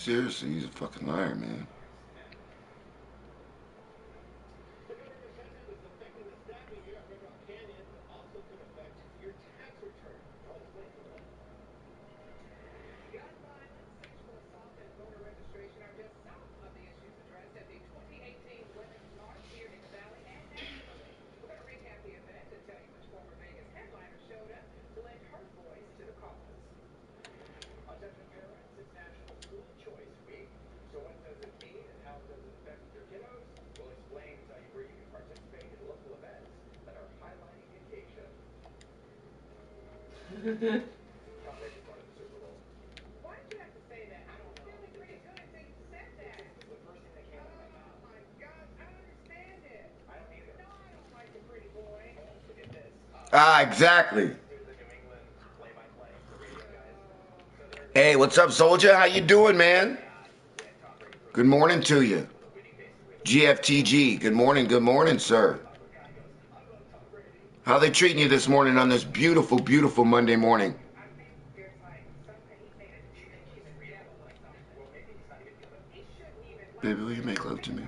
Seriously, he's a fucking liar, man. Ah, exactly. Hey, what's up, soldier? How you doing, man? Good morning to you. GFTG. Good morning, sir. How they treating you this morning on this beautiful, beautiful Monday morning? Baby, will you make love to me?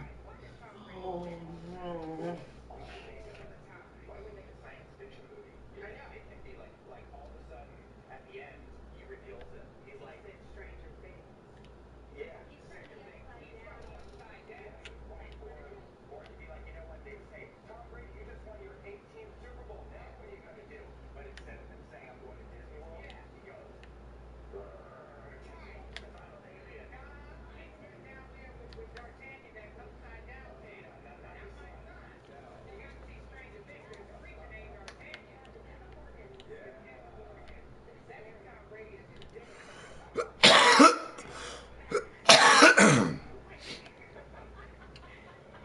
Oh, no.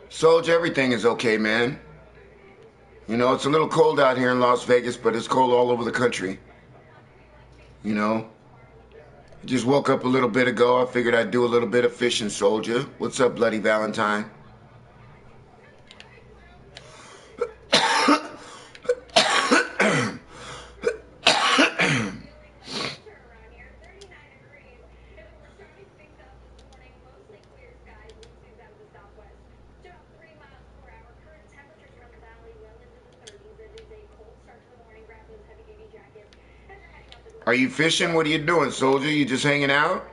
Soldier, everything is okay, man. You know, it's a little cold out here in Las Vegas, but it's cold all over the country. You know, I just woke up a little bit ago. I figured I'd do a little bit of fishing, soldier. What's up, Bloody Valentine? Are you fishing? What are you doing, soldier? You just hanging out?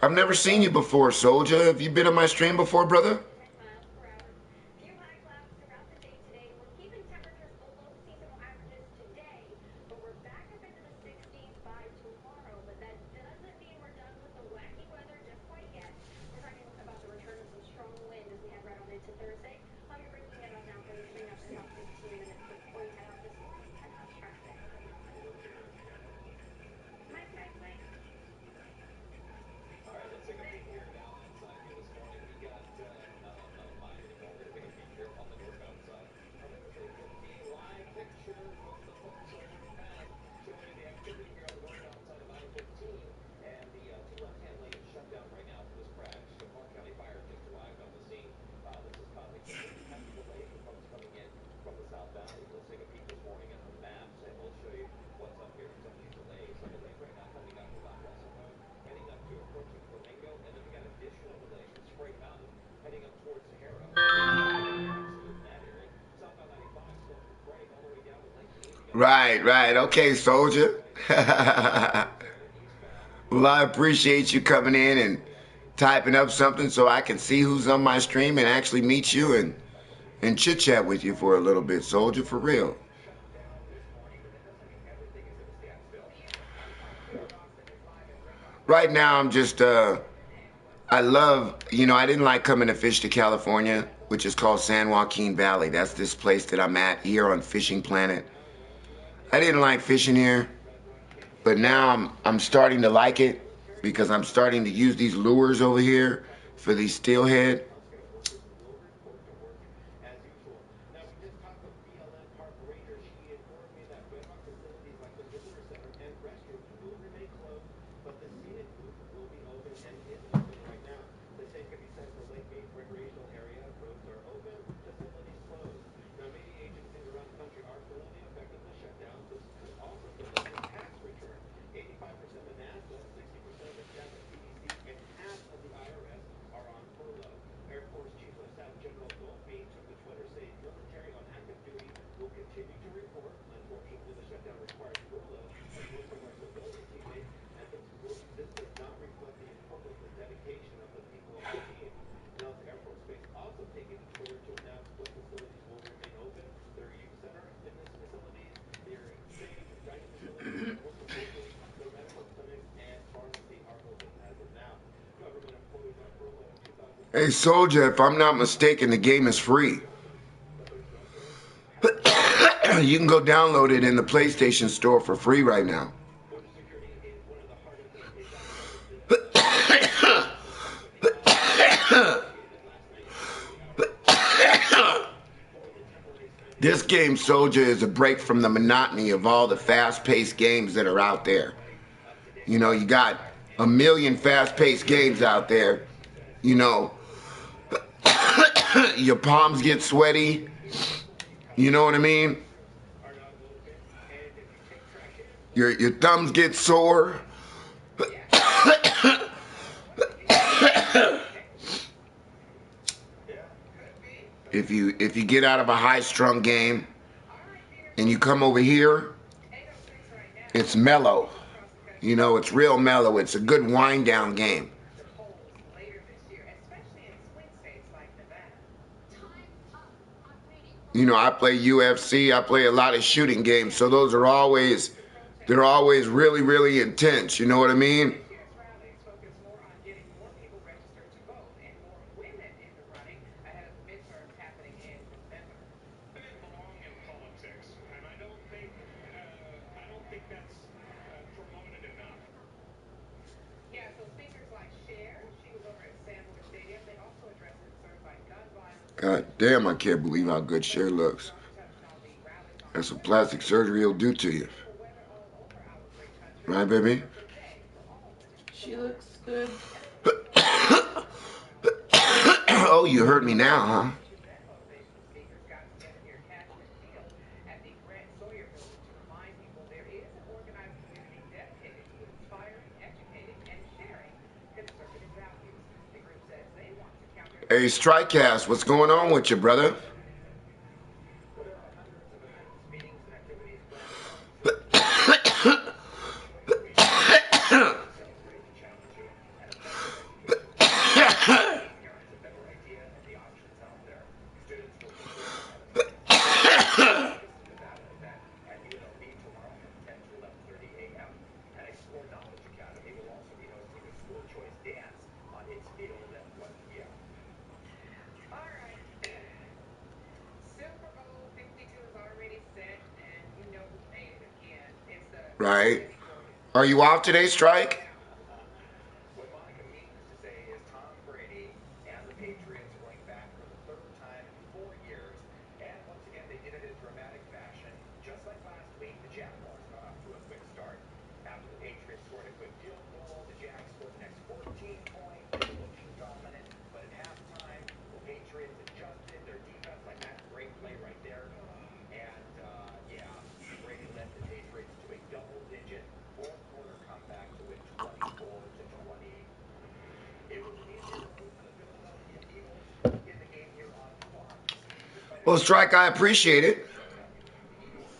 I've never seen you before, soldier. Have you been on my stream before, brother? Right, right. Okay, soldier. Well, I appreciate you coming in and typing up something so I can see who's on my stream and actually meet you and chit chat with you for a little bit, soldier, for real. Right now, I'm just, I love, you know, I didn't like coming to fish to California, which is called San Joaquin Valley. That's this place that I'm at here on Fishing Planet. I didn't like fishing here, but now I'm starting to like it because I'm starting to use these lures over here for these steelhead. Hey, Soldier, if I'm not mistaken, the game is free. You can go download it in the PlayStation Store for free right now. This game, Soldier, is a break from the monotony of all the fast-paced games that are out there. You know, you got a million fast-paced games out there. You know, your palms get sweaty. You know what I mean? Your thumbs get sore. If you get out of a high-strung game and you come over here, it's mellow. You know, it's real mellow. It's a good wind-down game. You know, I play UFC. I play a lot of shooting games, so those are always, they're always really, really intense. You know what I mean? God damn, I can't believe how good Cher looks. That's what plastic surgery will do to you. Right, baby? She looks good. Oh, you heard me now, huh? Hey, Strikecast, what's going on with you, brother? Right. Are you off today, Strike? Well, Strike, I appreciate it.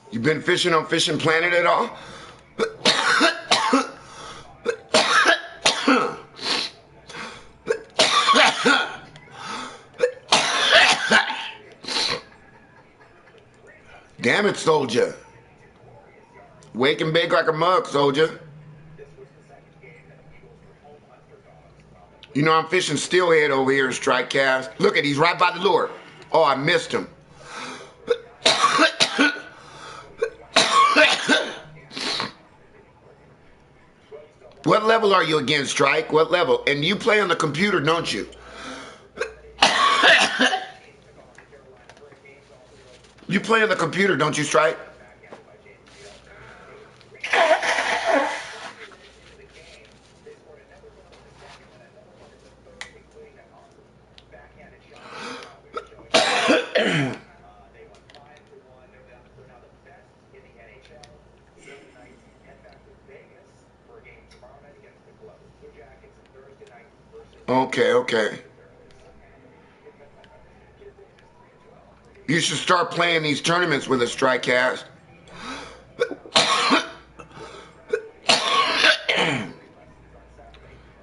You been fishing on Fishing Planet at all? Damn it, Soldier. Wake and bake like a mug, Soldier. You know, I'm fishing steelhead over here in Strikecast. Look at, he's right by the lure. Oh, I missed him. What level are you again, Strike? What level? And you play on the computer, don't you? You play on the computer, don't you, Strike? Okay, okay. You should start playing these tournaments with a Strikecast.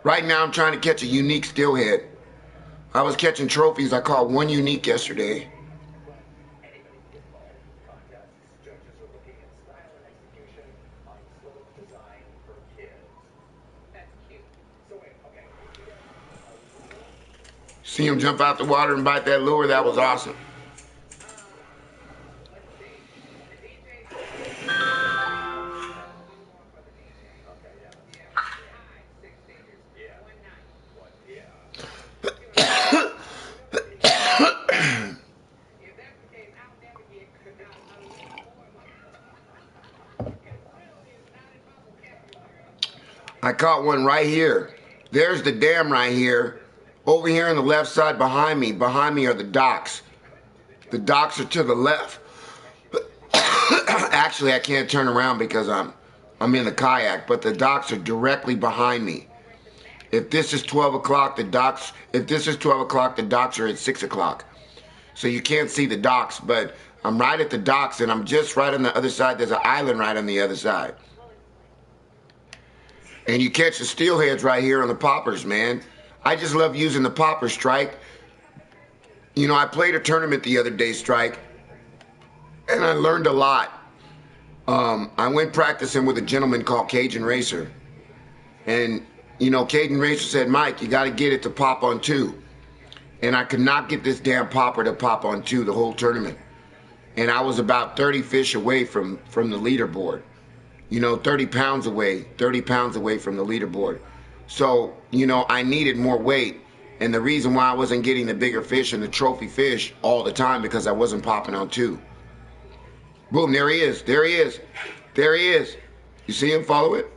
Right now, I'm trying to catch a unique steelhead. I was catching trophies. I caught one unique yesterday. See him jump out the water and bite that lure. That was awesome. I caught one right here. There's the dam right here. Over here on the left side behind me are the docks. The docks are to the left. Actually, I can't turn around because I'm in the kayak, but the docks are directly behind me. If this is 12 o'clock, the docks are at 6 o'clock. So you can't see the docks, but I'm right at the docks and I'm just right on the other side. There's an island right on the other side. And you catch the steelheads right here on the poppers, man. I just love using the popper strike. You know, I played a tournament the other day, Strike, and I learned a lot. I went practicing with a gentleman called Cajun Racer. And, you know, Cajun Racer said, Mike, you got to get it to pop on 2. And I could not get this damn popper to pop on 2 the whole tournament. And I was about 30 fish away from the leaderboard. You know, 30 pounds away from the leaderboard. So, you know, I needed more weight. And the reason why I wasn't getting the bigger fish and the trophy fish all the time because I wasn't popping on 2. Boom, there he is. There he is. There he is. You see him? Follow it?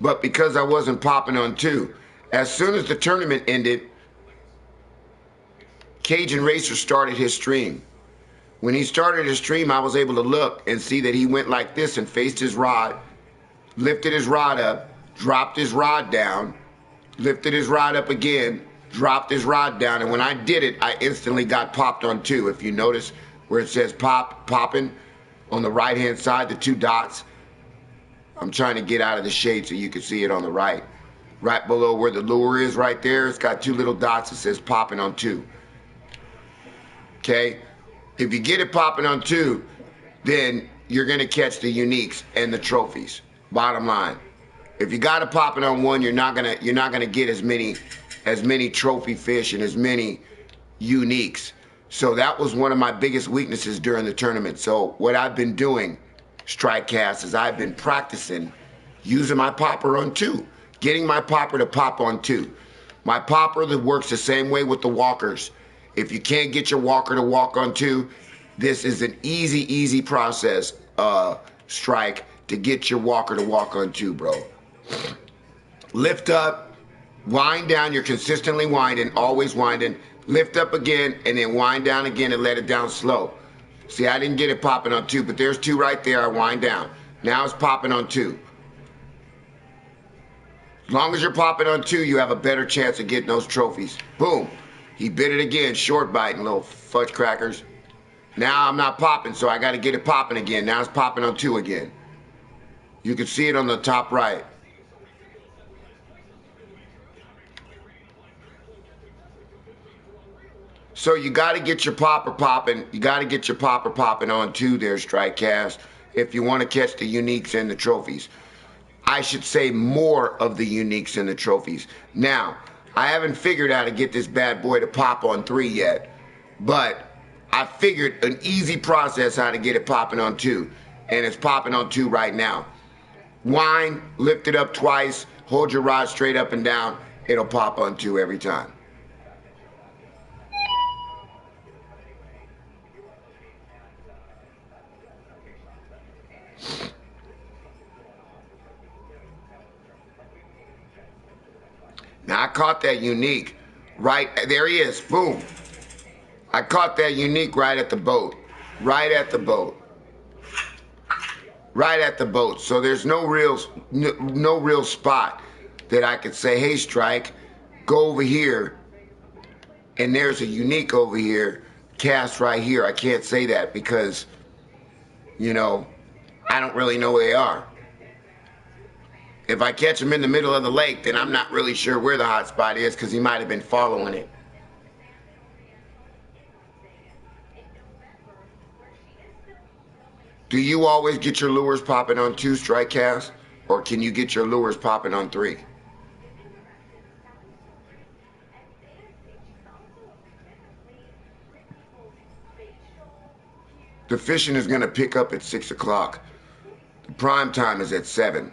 But because I wasn't popping on 2, as soon as the tournament ended, Cajun Racer started his stream. When he started his stream, I was able to look and see that he went like this and faced his rod, lifted his rod up, dropped his rod down, lifted his rod up again, dropped his rod down, and when I did it, I instantly got popped on 2. If you notice where it says popping on the right-hand side, the 2 dots, I'm trying to get out of the shade so you can see it on the right. Right below where the lure is right there, it's got 2 little dots that says popping on 2. Okay? If you get it popping on 2, then you're going to catch the uniques and the trophies. Bottom line. If you got it popping on 1, you're not going to get as many trophy fish and as many uniques. So that was one of my biggest weaknesses during the tournament. So what I've been doing, Strike Cast, is I've been practicing using my popper on 2, getting my popper to pop on 2. My popper that works the same way with the walkers. If you can't get your walker to walk on 2, this is an easy process, Strike, to get your walker to walk on 2, bro. Lift up, wind down, you're consistently winding, always winding, lift up again, and then wind down again and let it down slow. See, I didn't get it popping on 2, but there's 2 right there, I wind down. Now it's popping on 2. As long as you're popping on 2, you have a better chance of getting those trophies. Boom. He bit it again, short biting, little fudge crackers. Now I'm not popping, so I got to get it popping again. Now it's popping on 2 again. You can see it on the top right. So you got to get your popper popping. You got to get your popper popping on 2 there, Strike Cast, if you want to catch the uniques and the trophies. I should say more of the uniques and the trophies. Now, I haven't figured out how to get this bad boy to pop on 3 yet, but I figured an easy process how to get it popping on 2, and it's popping on 2 right now. Wind, lift it up twice, hold your rod straight up and down, it'll pop on 2 every time. Now I caught that unique right, there he is, boom. I caught that unique right at the boat, right at the boat. Right at the boat. So there's no real spot that I could say, hey Strike, go over here, and there's a unique over here, cast right here. I can't say that because, you know, I don't really know where they are. If I catch him in the middle of the lake, then I'm not really sure where the hot spot is because he might have been following it. Do you always get your lures popping on 2, Strike Cast? Or can you get your lures popping on 3? The fishing is going to pick up at 6 o'clock. The prime time is at 7.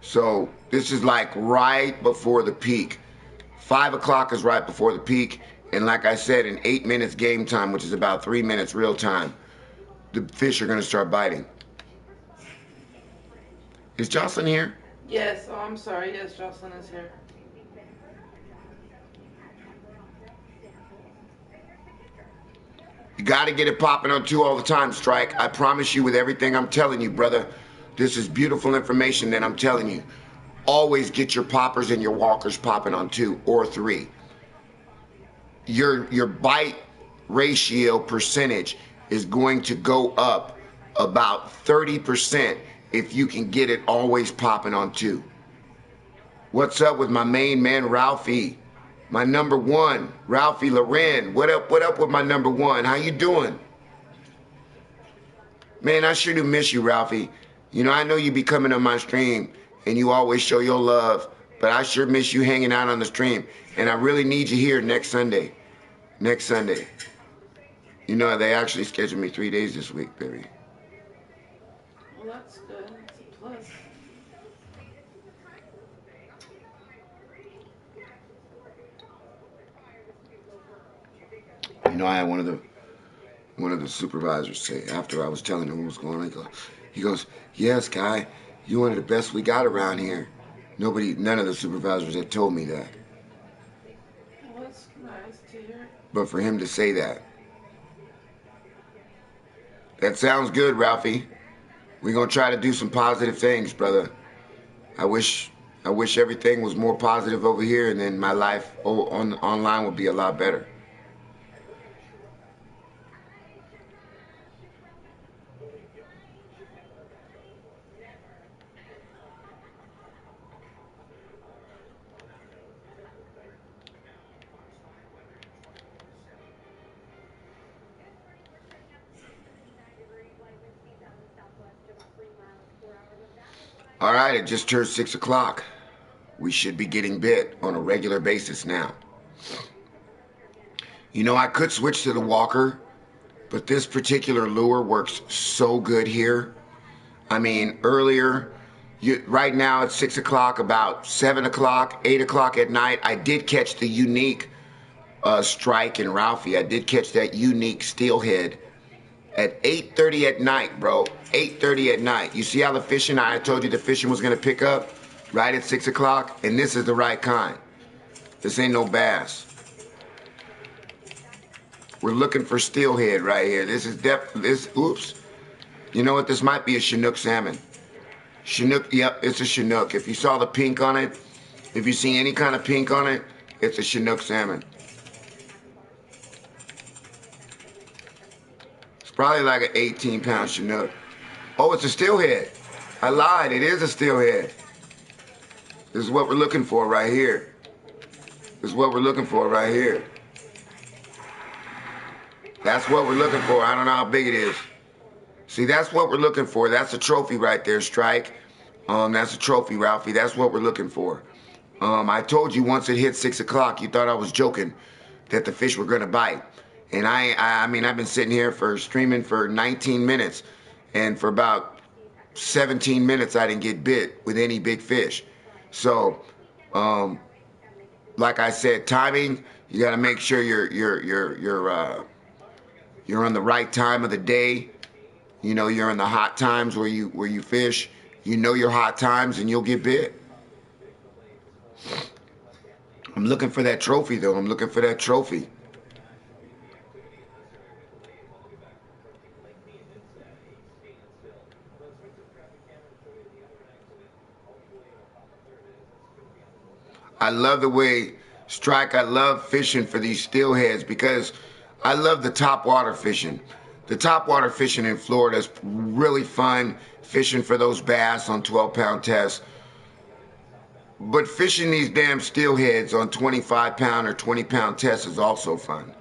So this is like right before the peak. 5 o'clock is right before the peak. And like I said, in 8 minutes game time, which is about 3 minutes real time, the fish are going to start biting. Is Jocelyn here? Yes. Oh, I'm sorry. Yes, Jocelyn is here. You got to get it popping on 2 all the time, Strike. I promise you with everything I'm telling you, brother. This is beautiful information that I'm telling you. Always get your poppers and your walkers popping on 2 or 3. Your bite ratio percentage is going to go up about 30% if you can get it always popping on 2. What's up with my main man, Ralphie? My number 1, Ralphie Loren. What up with my number 1? How you doing? Man, I sure do miss you, Ralphie. You know, I know you be coming on my stream and you always show your love, but I sure miss you hanging out on the stream. And I really need you here next Sunday. Next Sunday. You know, they actually scheduled me 3 days this week, baby. Well, that's good. That's a plus. You know, I had one of the supervisors say after I was telling him what was going on, he goes, yes, Guy, you're one of the best we got around here. None of the supervisors had told me that. Well, that's nice to hear. But for him to say that sounds good, Ralphie. We're gonna try to do some positive things, brother. I wish everything was more positive over here, and then my life online would be a lot better. All right, it just turned 6 o'clock. We should be getting bit on a regular basis now. You know, I could switch to the walker, but this particular lure works so good here. I mean, earlier, right now it's 6 o'clock, about 7 o'clock, 8 o'clock at night, I did catch the unique Strike and Ralphie. I did catch that unique steelhead at 8:30 at night, bro. 8:30 at night. You see how the fishing, I told you the fishing was going to pick up right at 6 o'clock? And this is the right kind. This ain't no bass. We're looking for steelhead right here. This is oops. You know what? This might be a Chinook salmon. Chinook, yep, it's a Chinook. If you saw the pink on it, if you see any kind of pink on it, it's a Chinook salmon. It's probably like an 18-pound Chinook. Oh, it's a steelhead. I lied. It is a steelhead. This is what we're looking for right here. This is what we're looking for right here. That's what we're looking for. I don't know how big it is. See, that's what we're looking for. That's a trophy right there, Strike. That's a trophy, Ralphie. That's what we're looking for. I told you once it hit 6 o'clock, you thought I was joking that the fish were going to bite. And I mean, I've been sitting here streaming for 19 minutes. And for about 17 minutes, I didn't get bit with any big fish. So, like I said, timing, you got to make sure you're on the right time of the day. You know, you're in the hot times where you fish. You know your hot times and you'll get bit. I'm looking for that trophy, though. I'm looking for that trophy. I love the way, Strike, I love fishing for these steelheads because I love the topwater fishing. The topwater fishing in Florida is really fun, fishing for those bass on 12-pound tests. But fishing these damn steelheads on 25-pound or 20-pound tests is also fun.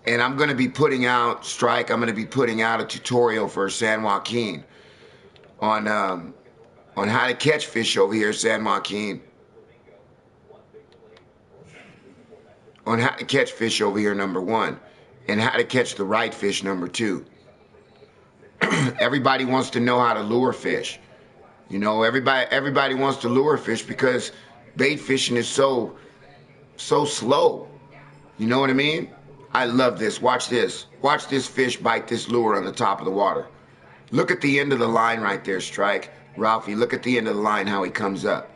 And I'm going to be putting out, Strike, I'm going to be putting out a tutorial for San Joaquin on how to catch fish over here in San Joaquin. On how to catch fish over here, number one. and how to catch the right fish, number 2. Everybody wants to know how to lure fish. You know, everybody wants to lure fish because bait fishing is so slow. You know what I mean? I love this. Watch this. Watch this fish bite this lure on the top of the water. Look at the end of the line right there, Strike. Ralphie, look at the end of the line, how he comes up.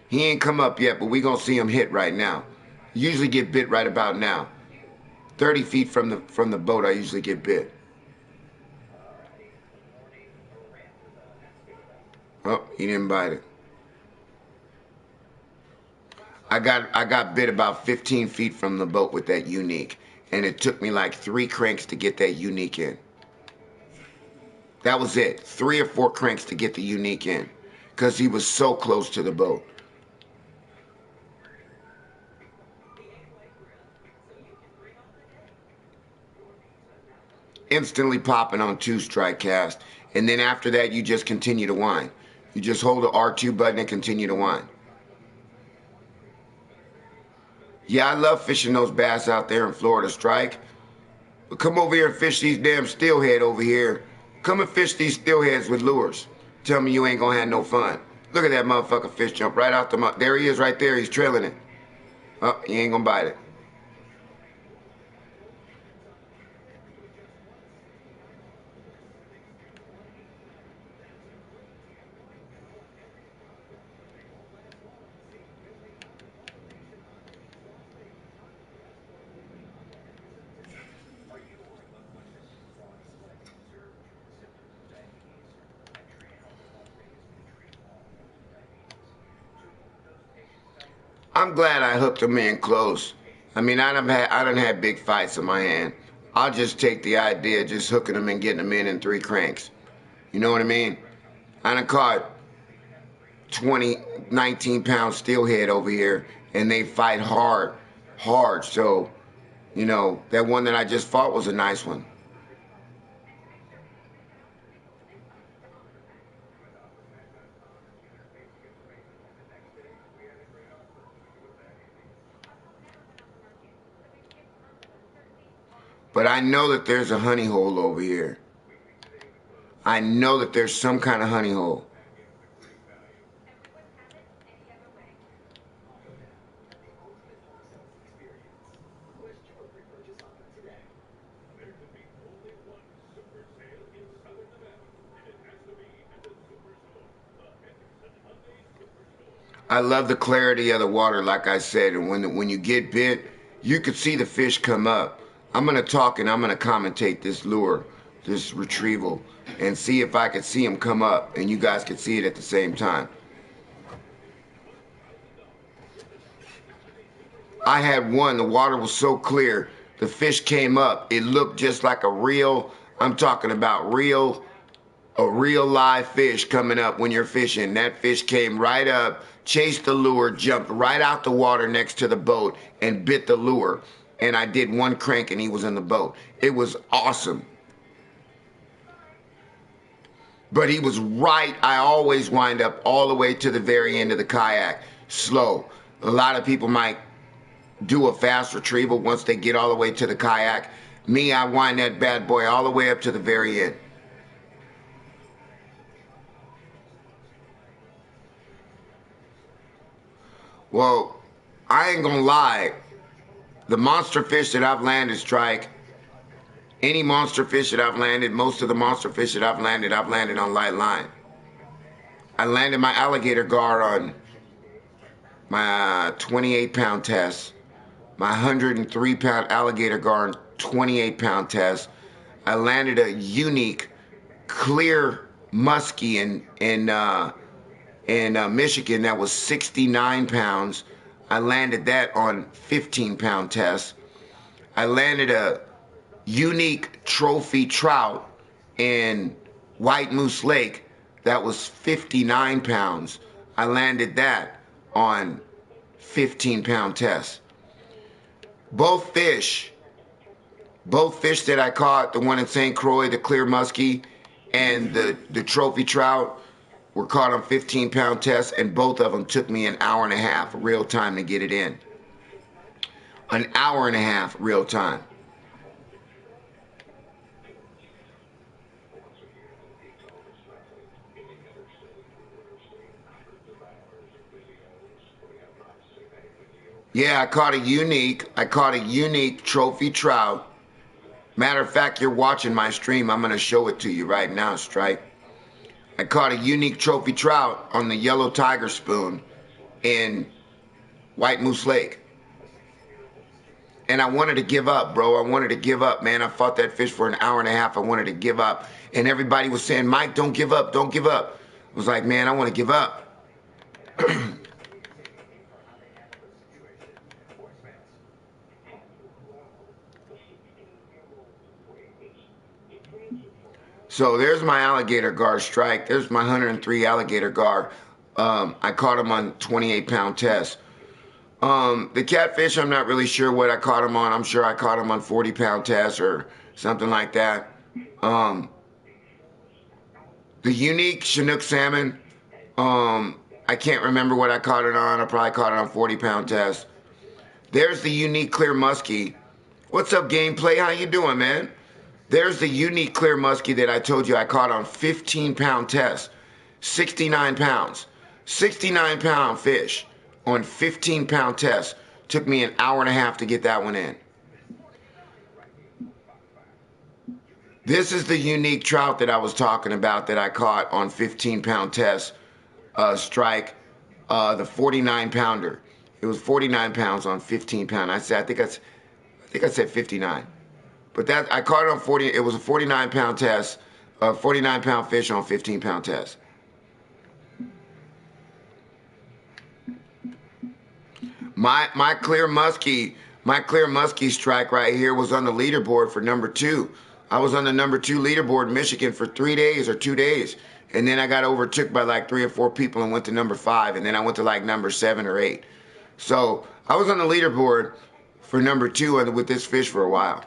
He ain't come up yet, but we gonna see him hit right now. Usually get bit right about now. 30 feet from the boat, I usually get bit. Oh, he didn't bite it. I got bit about 15 feet from the boat with that unique, and it took me like 3 cranks to get that unique in. That was it. 3 or 4 cranks to get the unique in, because he was so close to the boat. Instantly popping on 2-strike cast, and then after that you just continue to wind. You just hold the R2 button and continue to wind. Yeah, I love fishing those bass out there in Florida, Strike. But come over here and fish these damn steelhead over here. Come and fish these steelheads with lures. Tell me you ain't gonna have no fun. Look at that motherfucker fish jump right out the mouth. There he is right there. He's trailing it. Oh, he ain't gonna bite it. I'm glad I hooked him in close. I mean, I done had big fights in my hand. I'll just take the idea of just hooking them and getting them in 3 cranks. You know what I mean? I done caught 20, 19-pound steelhead over here, and they fight hard. So, you know, that one that I just fought was a nice one. But I know that there's a honey hole over here. I know that there's some kind of honey hole. I love the clarity of the water, like I said, and when you get bit, you could see the fish come up. I'm gonna talk and I'm gonna commentate this lure, this retrieval, and see if I could see him come up, and you guys could see it at the same time. I had one, the water was so clear, the fish came up. It looked just like a real, I'm talking about a real live fish coming up when you're fishing. That fish came right up, chased the lure, jumped right out the water next to the boat, and bit the lure. And I did 1 crank and he was in the boat. It was awesome. But he was right. I always wind up all the way to the very end of the kayak, slow. A lot of people might do a fast retrieval once they get all the way to the kayak. Me, I wind that bad boy all the way up to the very end. Well, I ain't gonna lie. The monster fish that I've landed, Strike, any monster fish that I've landed, most of the monster fish that I've landed on light line. I landed my alligator gar on my 28-pound test, my 103-pound alligator gar on 28-pound test. I landed a unique, clear muskie in Michigan that was 69 pounds. I landed that on 15-pound test. I landed a unique trophy trout in White Moose Lake that was 59 pounds. I landed that on 15-pound test. Both fish that I caught, the one in St. Croix, the clear muskie, and the trophy trout, were caught on 15-pound tests, and both of them took me an hour and a half real time to get it in. An hour and a half real time. Yeah, I caught a unique trophy trout. Matter of fact, you're watching my stream. I'm going to show it to you right now, Strike. I caught a unique trophy trout on the yellow tiger spoon in White Moose Lake. And I wanted to give up, bro. I wanted to give up, man. I fought that fish for an hour and a half. I wanted to give up. And everybody was saying, Mike, don't give up. Don't give up. I was like, man, I want to give up. So there's my alligator gar, Strike. There's my 103 alligator gar. I caught him on 28-pound test. The catfish, I'm not really sure what I caught him on. I'm sure I caught him on 40-pound test or something like that. The unique Chinook salmon, I can't remember what I caught it on. I probably caught it on 40-pound test. There's the unique clear muskie. What's up, gameplay? How you doing, man? There's the unique clear muskie that I told you I caught on 15-pound test. 69 pounds. 69-pound fish on 15-pound test. Took me an hour and a half to get that one in. This is the unique trout that I was talking about that I caught on 15-pound test, Strike, the 49-pounder. It was 49 pounds on 15 pound. I think I said 59. But that I caught it on 40. It was a 49-pound test, 49-pound fish on 15-pound test. My clear muskie Strike right here was on the leaderboard for number 2. I was on the number 2 leaderboard in Michigan for 3 days or 2 days. And then I got overtook by like 3 or 4 people and went to number 5. And then I went to like number 7 or 8. So I was on the leaderboard for number 2 with this fish for a while.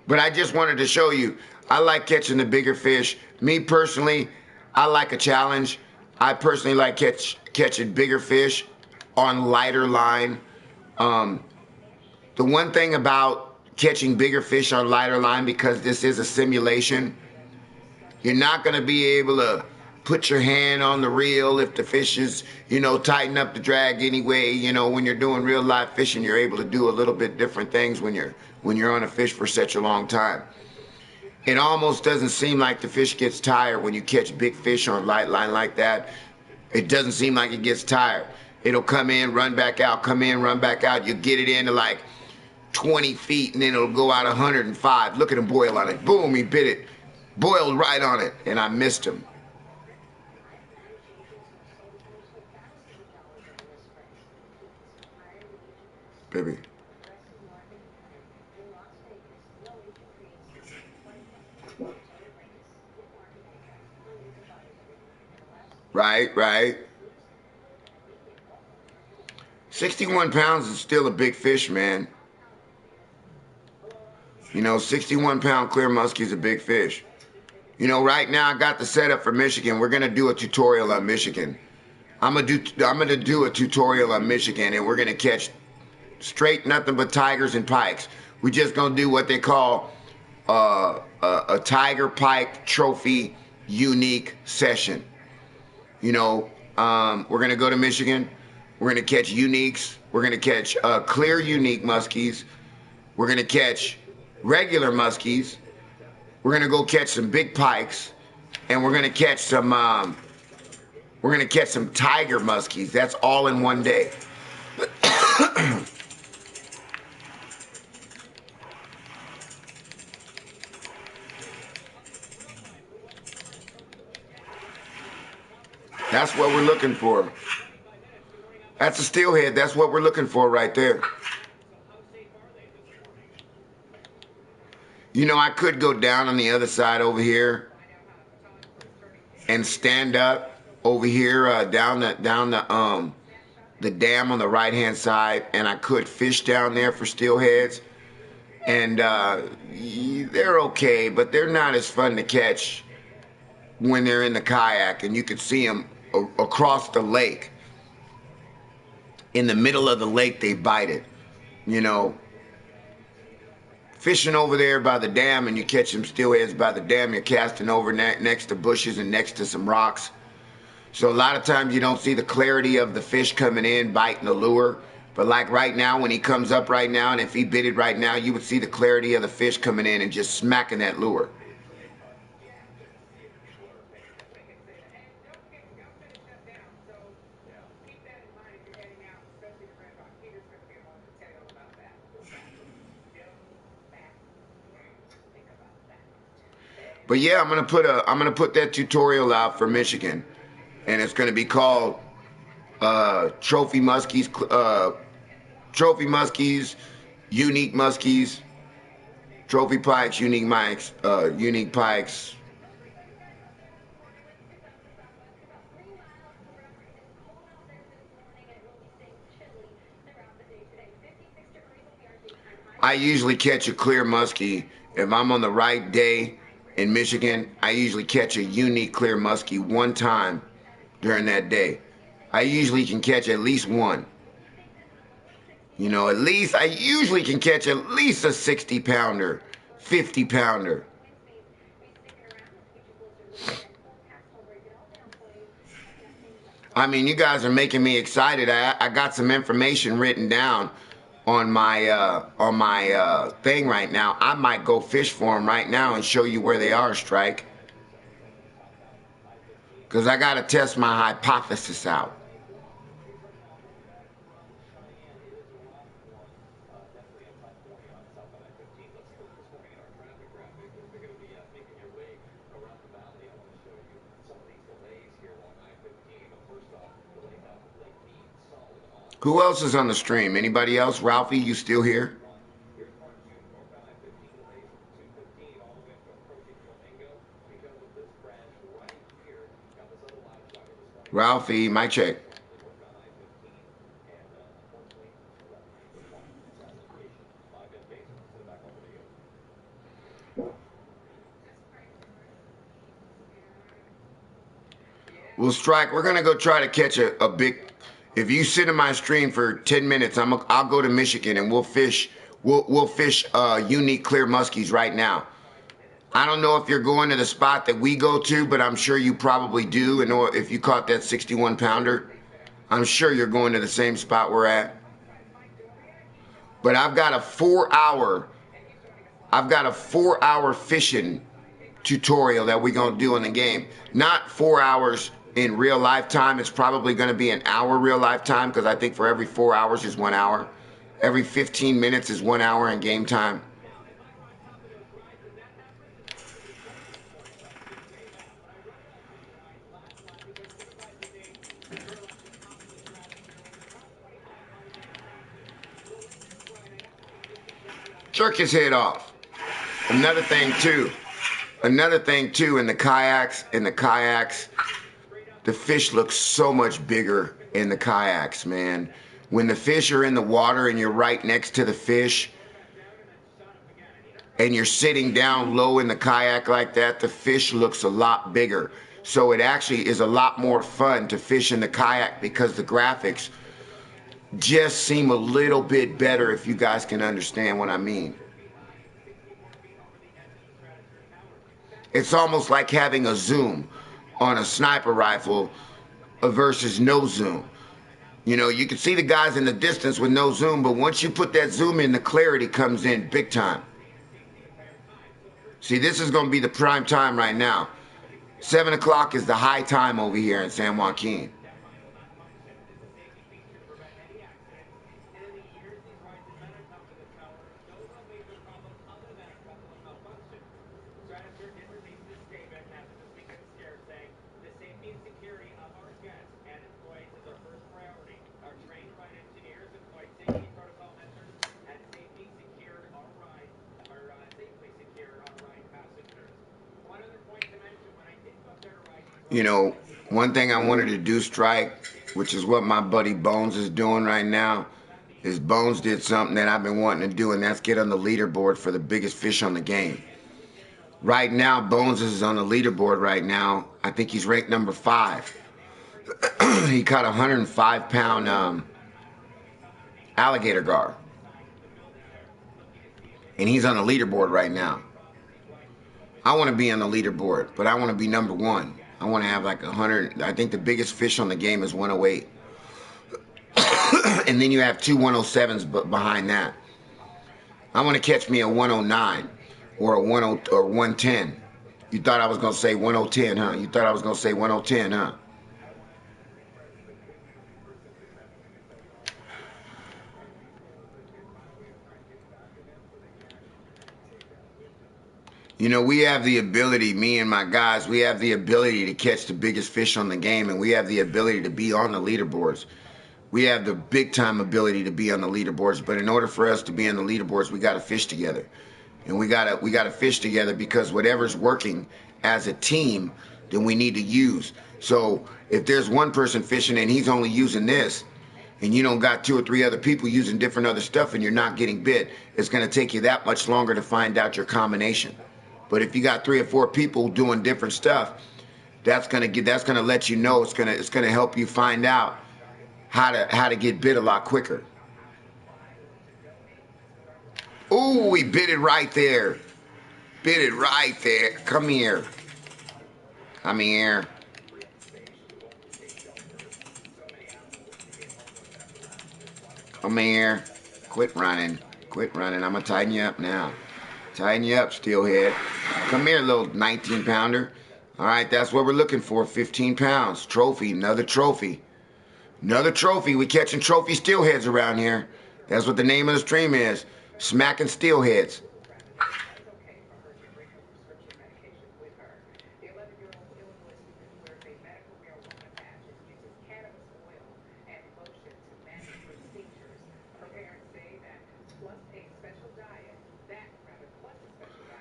But I just wanted to show you, I like catching the bigger fish. Me personally, I like a challenge. I personally like catching bigger fish on lighter line. The one thing about catching bigger fish on lighter line, because this is a simulation, you're not going to be able to put your hand on the reel if the fish is, tighten up the drag anyway. When you're doing real live fishing, you're able to do a little bit different things when you're on a fish for such a long time. It almost doesn't seem like the fish gets tired when you catch big fish on light line like that. It doesn't seem like it gets tired. It'll come in, run back out, come in, run back out. You get it into like 20 feet and then it'll go out 105. Look at him boil on it. Boom, he bit it. Boiled right on it, and I missed him. Baby. Right. 61 pounds is still a big fish, man. 61-pound clear muskie is a big fish. Right now I got the setup for Michigan. We're gonna do a tutorial on Michigan. I'm gonna do a tutorial on Michigan, and we're gonna catch straight nothing but tigers and pikes. We're just gonna do what they call a tiger pike trophy unique session. We're gonna go to Michigan. We're gonna catch uniques. We're gonna catch clear unique muskies. We're gonna catch regular muskies. We're gonna go catch some big pikes, and we're gonna catch some tiger muskies. That's all in one day. That's what we're looking for. That's a steelhead. That's what we're looking for right there. I could go down on the other side over here and stand up over here down the dam on the right-hand side, and I could fish down there for steelheads. And they're okay, but they're not as fun to catch when they're in the kayak, and you could see them across the lake. In the middle of the lake, they bite it. Fishing over there by the dam, and you catch some steelheads by the dam, you're casting over next to bushes and next to some rocks. So a lot of times you don't see the clarity of the fish coming in, biting the lure. But like right now, when he comes up right now, and if he bit it right now, you would see the clarity of the fish coming in and just smacking that lure. But yeah, I'm gonna put that tutorial out for Michigan, and it's gonna be called Trophy Muskies, Unique Muskies, Trophy Pikes, Unique Pikes. I usually catch a clear muskie if I'm on the right day in Michigan. I usually catch a unique clear muskie one time during that day. I usually can catch at least one. You know, at least I usually can catch at least a 60 pounder, 50 pounder. I mean, you guys are making me excited. I got some information written down on my thing right now. I might go fish for them right now and show you where they are, Strike. Because I got to test my hypothesis out. Who else is on the stream? Anybody else? Ralphie, you still here? Ralphie, mic check. Well, Strike, we're gonna go try to catch a big. If you sit in my stream for 10 minutes, I'll go to Michigan and we'll fish. We'll fish unique clear muskies right now. I don't know if you're going to the spot that we go to, but I'm sure you probably do. And if you caught that 61 pounder, I'm sure you're going to the same spot we're at. But I've got a 4-hour fishing tutorial that we're gonna do in the game. Not 4 hours in real life time. It's probably gonna be an hour real life time because I think for every 4 hours is 1 hour. Every 15 minutes is 1 hour in game time. Jerk his head off. Another thing too in the kayaks, the fish look so much bigger in the kayaks, man. When the fish are in the water and you're right next to the fish and you're sitting down low in the kayak like that, the fish looks a lot bigger. So it actually is a lot more fun to fish in the kayak because the graphics just seem a little bit better, if you guys can understand what I mean. It's almost like having a zoom on a sniper rifle versus no zoom. You know, you can see the guys in the distance with no zoom, but once you put that zoom in, the clarity comes in big time. See, this is going to be the prime time right now. 7 o'clock is the high time over here in San Joaquin. You know, one thing I wanted to do, Strike, which is what my buddy Bones is doing right now, is Bones did something that I've been wanting to do, and that's get on the leaderboard for the biggest fish on the game. Right now, Bones is on the leaderboard right now. I think he's ranked number 5. He caught a 105-pound alligator gar. And he's on the leaderboard right now. I want to be on the leaderboard, but I want to be number 1. I want to have like 100. I think the biggest fish on the game is 108. And then you have two 107s behind that. I want to catch me a 109 or a 10 or 110. You thought I was going to say 1010, huh? You thought I was going to say 1010, huh? You know, we have the ability, me and my guys, we have the ability to catch the biggest fish on the game, and we have the ability to be on the leaderboards. We have the big time ability to be on the leaderboards, but in order for us to be on the leaderboards, we got to fish together. And we gotta fish together, because whatever's working as a team, then we need to use. So if there's one person fishing and he's only using this, and you don't got two or three other people using different other stuff, and you're not getting bit, it's going to take you that much longer to find out your combination. But if you got three or four people doing different stuff, that's gonna let you know. It's gonna help you find out how to get bit a lot quicker. Ooh, we bit it right there. Bit it right there. Come here. Come here. Come here. Quit running. Quit running. I'm going to tighten you up now. Tighten you up, steelhead. Come here, little 19 pounder. All right, that's what we're looking for. 15 pounds. Trophy. Another trophy. Another trophy. We catching trophy steelheads around here. That's what the name of the stream is. Smacking steelheads.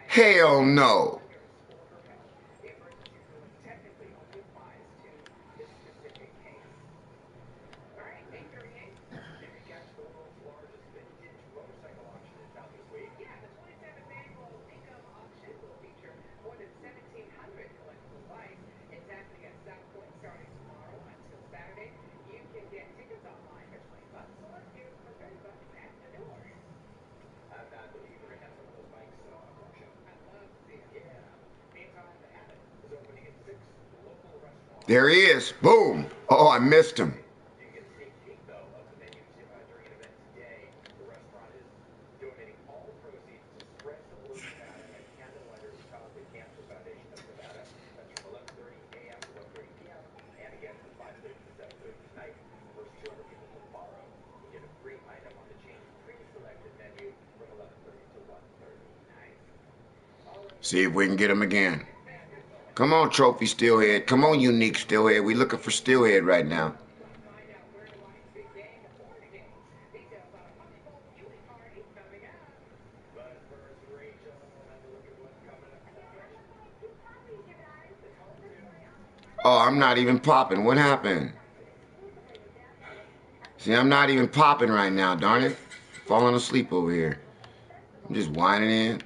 Hell no. There he is. Boom. Oh, I missed him. See if we can get him again. Come on, trophy steelhead. Come on, unique steelhead. We looking for steelhead right now. Oh, I'm not even popping. What happened? See, I'm not even popping right now, darn it. Falling asleep over here. I'm just whining in.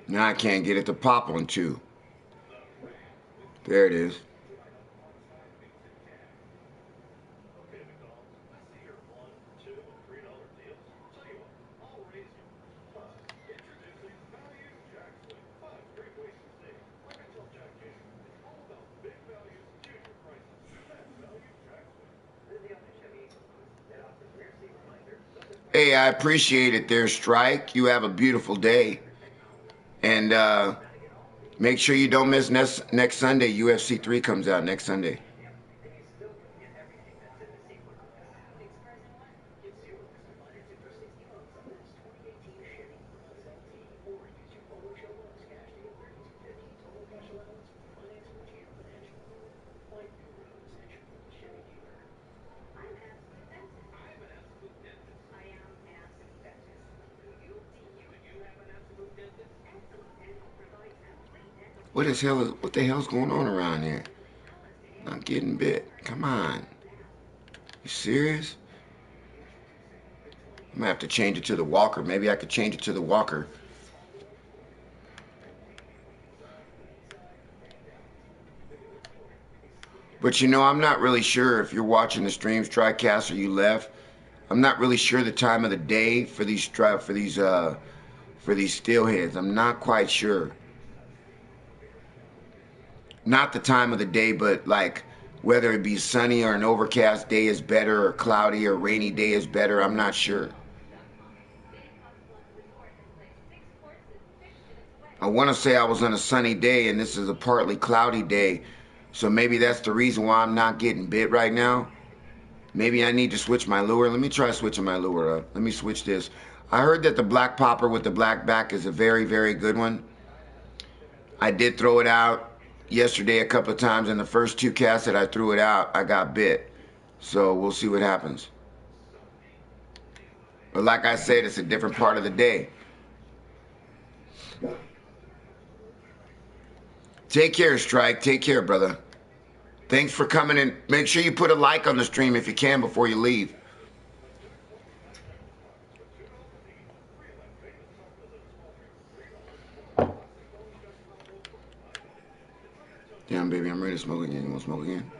Now I can't get it to pop on two. There it is. Hey, I appreciate it there, Strike. You have a beautiful day. And make sure you don't miss next Sunday. UFC 3 comes out next Sunday. What the hell's going on around here? Not getting bit. Come on. You serious? I'm gonna have to change it to the walker. Maybe I could change it to the walker. But you know, I'm not really sure if you're watching the streams, TriCast, or you left. I'm not really sure the time of the day for these steelheads. I'm not quite sure. Not the time of the day, but like whether it be sunny or an overcast day is better, or cloudy or rainy day is better. I'm not sure. I want to say I was on a sunny day and this is a partly cloudy day. So maybe that's the reason why I'm not getting bit right now. Maybe I need to switch my lure. Let me try switching my lure up. Let me switch this. I heard that the black popper with the black back is a very, very good one. I did throw it out yesterday a couple of times, and the first two casts that I threw it out, I got bit. So we'll see what happens. But like I said, it's a different part of the day. Take care, Strike. Take care, brother. Thanks for coming in. Make sure you put a like on the stream if you can before you leave. Damn, baby, I'm ready to smoke again. You want to smoke again?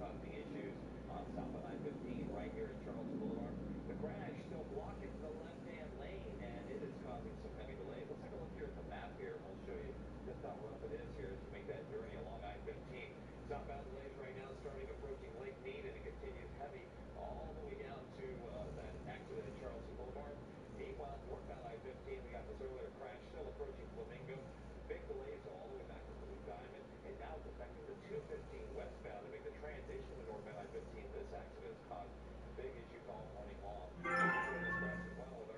causing issues on southbound I-15 right here at Charleston Boulevard. The crash still blocking the left-hand lane, and it is causing some heavy delays. Let's take a look here at the map here. We'll show you just how rough it is here as you make that journey along I-15. Southbound delays right now starting approaching Lake Mead, and it continues heavy all the way down to that accident at Charleston Boulevard. Meanwhile, northbound I-15, we got this earlier crash still approaching Flamingo. Big delays all the way back to Blue Diamond, and now it's affecting the 215 westbound to make the transition to northbound I-15. This accident has caused big issues all morning long. This crash as well with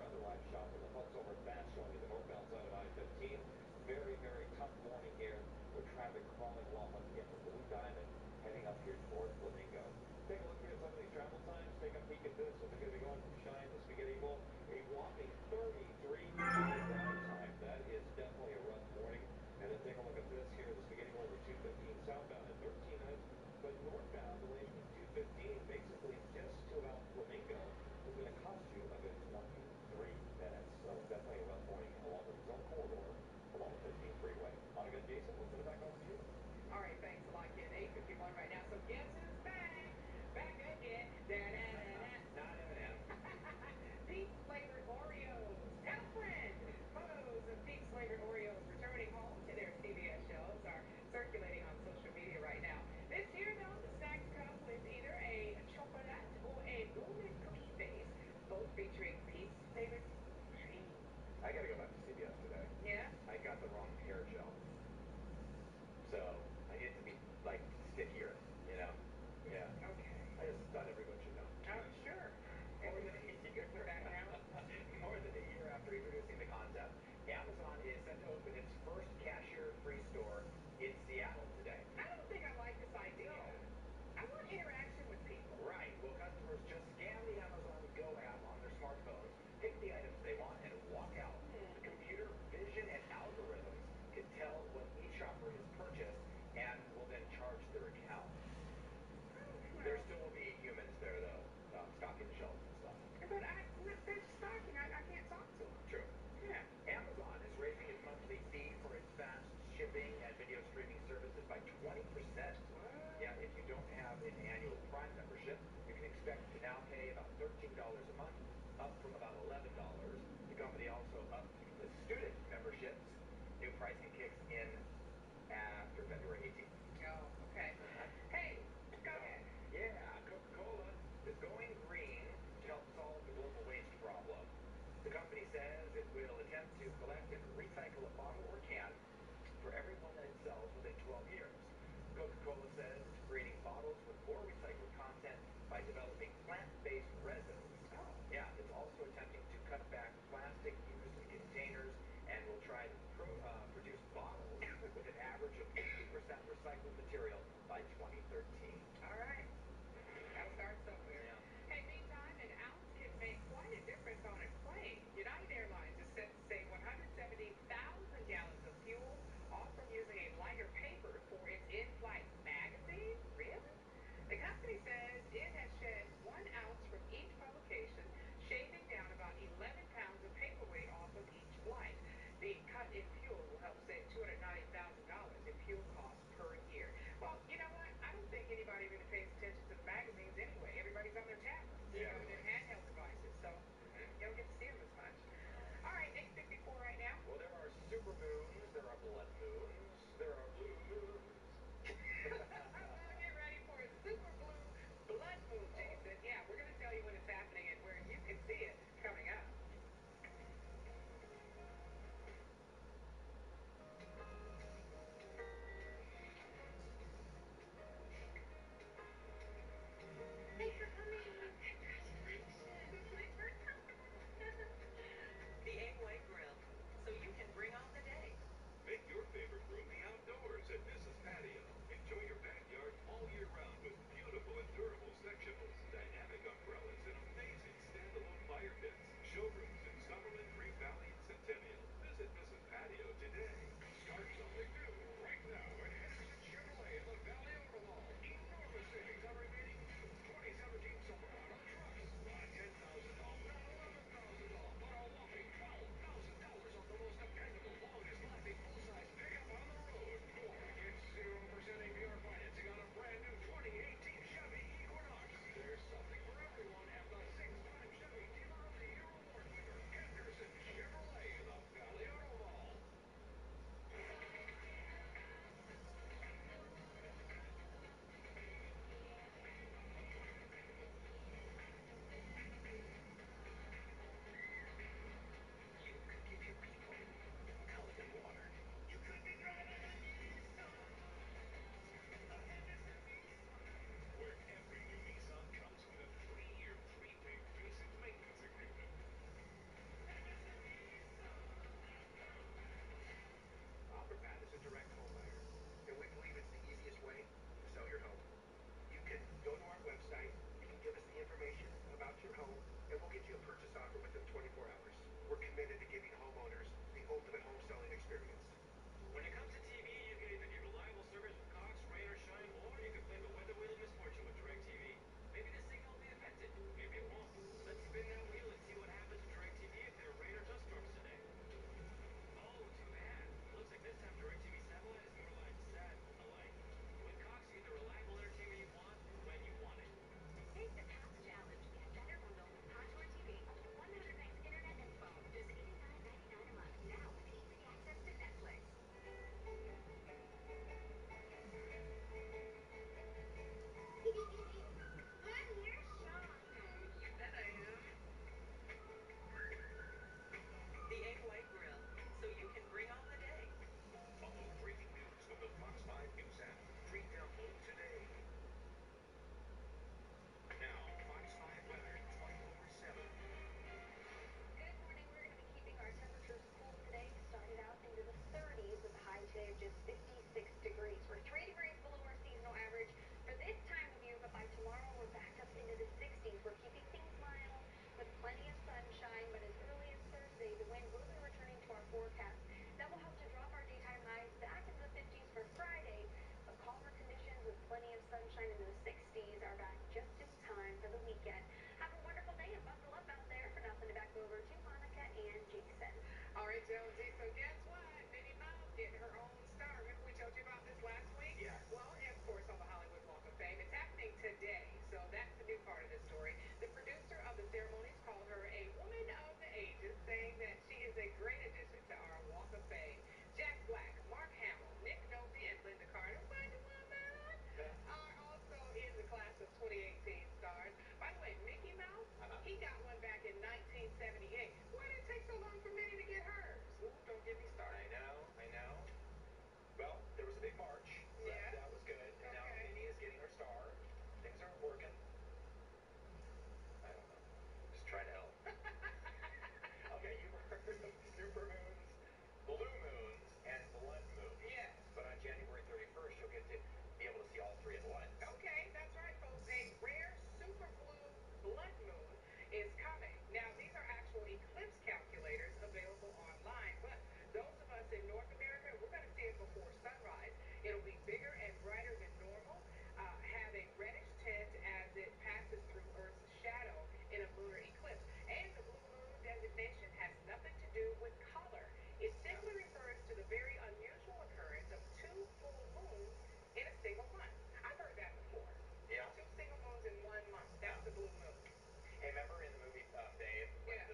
remember in the movie Babe when the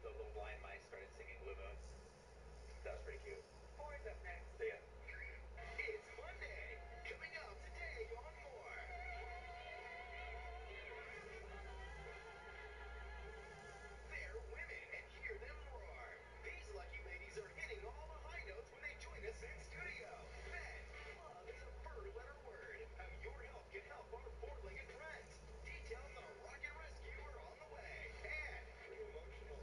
little blind mice started singing Blue Moon? That was pretty cute. Four's up next. See ya. It's Monday. Coming up today on More. They're women and hear them roar. These lucky ladies are hitting all the high notes when they join us in studio. Then, love is a four-letter word. How your help can help our four-legged friends. Details on a rocket rescue are on the way. And Pretty emotional.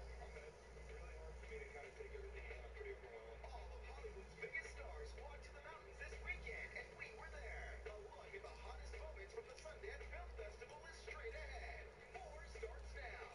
It's really hard for me to kind of take everything in. I'm pretty overwhelmed. all of Hollywood's biggest stars flocked to the mountains this weekend, and we were there. A look at the hottest moments from the Sundance Film Festival is straight ahead. More starts now.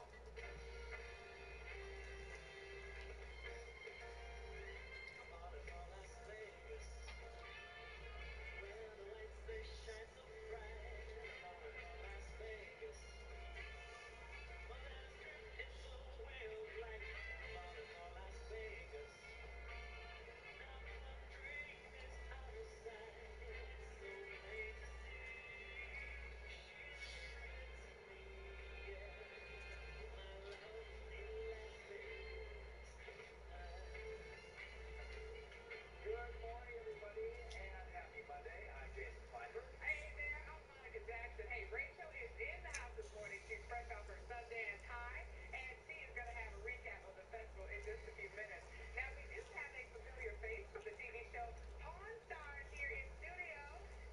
Good morning, everybody, and happy Monday. I'm Jason Feinberg. Hey there, I'm Monica Jackson. Hey, Rachel is in the house this morning. She's fresh off her Sundance high, and she is going to have a recap of the festival in just a few minutes. Now, we do have a familiar face from the TV show Pawn Stars here in studio.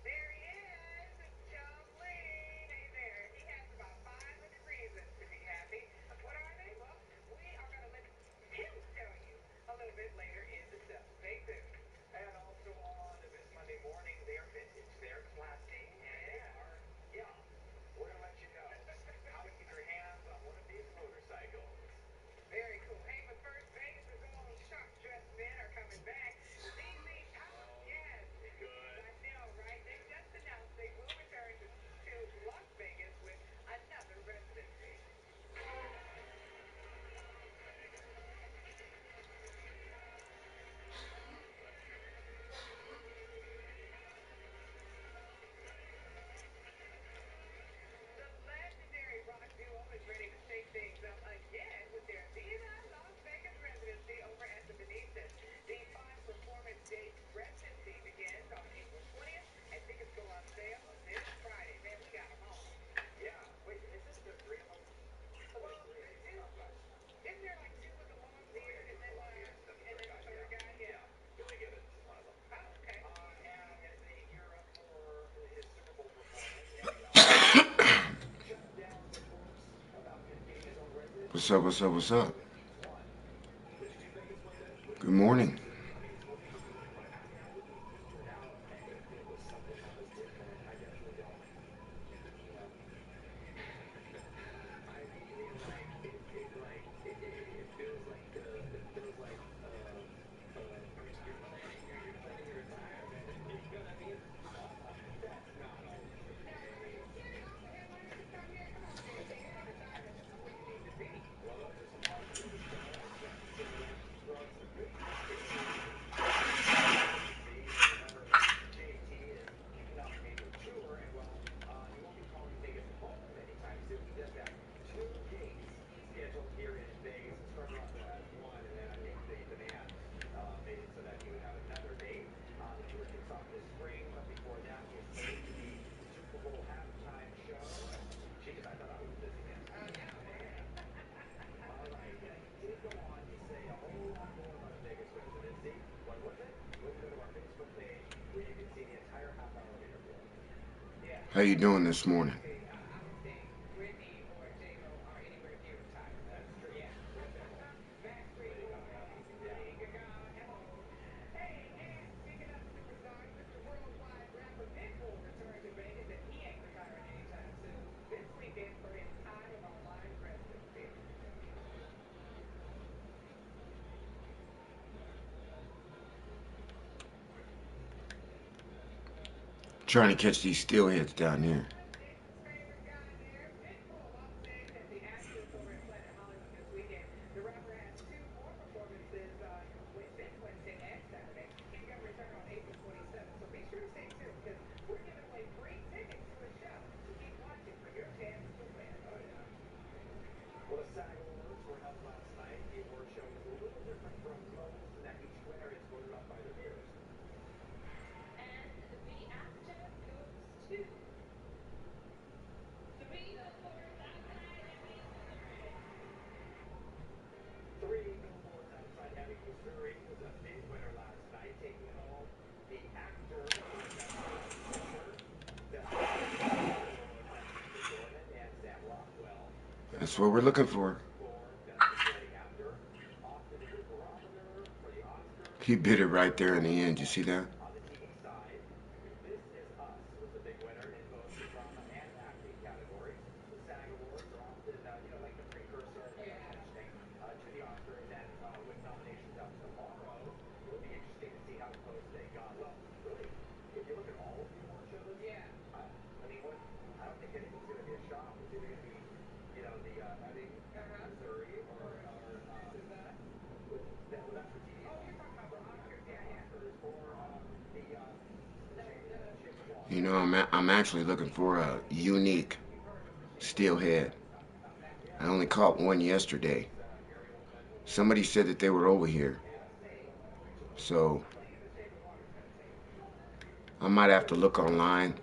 There he is, Chum Lee. Hey there. He has about 500 reasons to be happy. What are they? Well, we are going to let him tell you a little bit later in the show. Stay tuned. And also on this Monday morning, they're vintage, they're classy, and they are young. We're going to let you know how to get your hands on one of these motorcycles. Very cool. Hey, but first, Vegas' own sharp-dressed men are coming back. ZZ Top, yes. Good. I know, right? They just announced they will return to Las Vegas with another residency. The legendary rock duo is ready to shake things up again with their Viva Las Vegas residency over at the Venetian. The five-performance day residency begins on April 20th, and tickets go on sale this Friday. Man, we got them all. Yeah. Wait, isn't there three of them? Well, there's two. Isn't there like two with the long beard and then the third guy? Yeah. Billy Gibbons is one of them. Oh, okay. And as they gear up for his Super Bowl performance, Eddie Vedder shut down reports about him getting his own residence. What's up? What's up? What's up? One, did you see Vegas Monday? Good morning. I mean, what did you think? I wouldn't rule it out if it was something that was different. I definitely don't, you know. I mean, like it feels like you're planning your retirement. You know what I mean? That's not always the Now, are you case. kidding? All the headliners have come here. Come on, JT. Any retirement, this is where you need to be. Well, those are some positive stars. So let's throw out some good news here. Good to see. And remember, JT is kicking off a major tour, and well, he won't be calling Vegas home anytime soon. He does have two dates scheduled here in Vegas. It started off as one, and then I think the demand made it so that he would have another date. The tour kicks off this spring, but before that, he is hosting the Super Bowl halftime show. Jeez, I thought I was a busy man. Yeah, man. All right. He did go on to say a whole lot more about a Vegas residency. What was it? Go to our Facebook page where you can see the entire half-hour interview. Yeah. How you doing this morning? Hey, I don't think Britney or J-Lo are anywhere near retirement. That's true. Yeah. Backstreet Lady Gaga. Boys, Yeah. Lady Gaga, hello. Hey, and speaking of superstars, Mr. Worldwide rapper Pitbull returned to Vegas, and he ain't retiring anytime soon. This weekend for his Time of Our Lives residency. Trying to catch these steelheads down here. Jason's favorite guy there, Pitbull, on stage at the Astros over at Planet Hollywood this weekend. The rapper has two more performances on this Wednesday and Saturday. He's going to return on April 27th, so be sure to stay tuned because we're giving away free tickets to his show. So keep watching for your chance to win. Oh, yeah. That's what we're looking for. He bit it right there in the end. You see that? On the TV side, This Is Us was a big winner in both the drama and acting categories. The SAG Awards are often, like the precursor, like I was mentioning, to the Oscars. And with nominations out tomorrow, it'll be interesting to see how close they got. Well, really, if you look at all of the award shows, I mean, I don't think anything's going to be a shock. It's either going to be, the Ebbing, Missouri, that's for TV. Oh, you're talking about the Oscars, Oscars, or You know, I'm actually looking for a unique steelhead. I only caught one yesterday. Somebody said that they were over here. So I might have to look online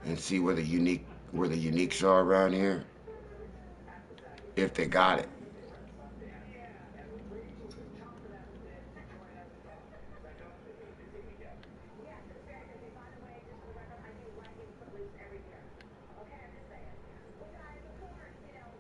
and see where the uniques are around here. If they got it. Yes, it's very busy. By the way, just for the record, I do write in Footloose every year. Okay, I'm just saying. Well, guys, of course,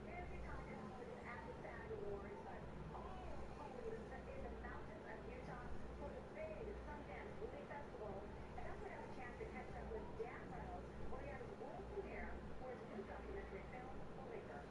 busy time as always at the SAG Awards, but all home in the mountains of Utah for the big Sundance Movie Festival. And that's where I got a chance to catch up with Dan Reynolds when he had his world premiere for his new documentary film, Believer.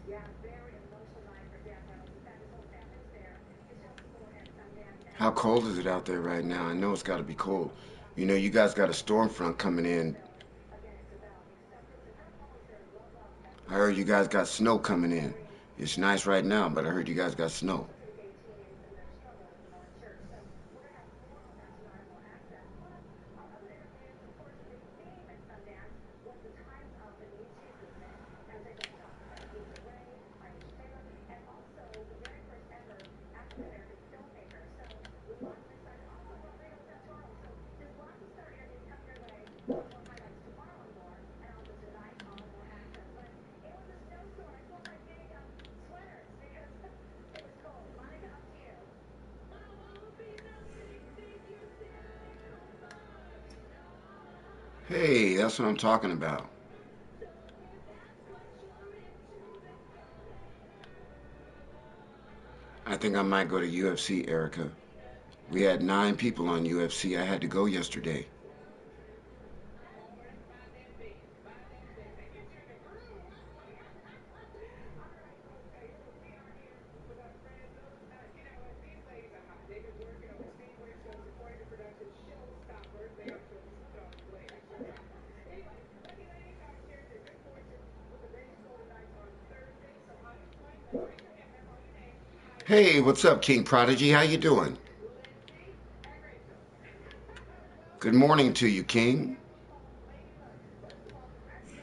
Yeah, very emotional night for Dan Reynolds. In fact, his whole family was there to show support at Sundance. And How cold is it out there right now? I know it's got to be cold. You know, you guys got a storm front coming in. again, it's about acceptance, and her post their love I message heard you guys got about snow coming in. sharing It's nice right now, but I heard you guys got snow. to the gay teens and their struggles, in church. So we're gonna have more on that tonight and more access. Plus, our other interviews, of course, a big theme at Sundance was the Times Up and Me Too movement. Now taking shots at Issa Rae, Irish Taylor, and also the very first ever African American filmmaker. So lots of excitement. Also, Rodrigo Santoro. So just lots of star interviews coming your way. More highlights tomorrow on More, and also tonight on More Access. But it was a snowstorm. I told my big sweaters because it was cold. Monica, up to you. Hey, that's what I'm talking about. I think I might go to UFC, Erica. We had 9 people on UFC. I had to go yesterday. All right, folks. We are here with our friends. Those, you know what? These ladies are hot. They've been working overseas, supporting the production Showstoppers. They are showstoppers. Actually. Anyway, lucky ladies are sharing their good fortune with the Rangers Golden Knights on Thursday. So how do you play? Let's raise your hand. Remember all your names. Hi, Hey, what's up, King Prodigy? How you doing? Lindsay and Rachel. Good Welcome. morning to you, King. And we'll call them Lady Luck. First of all,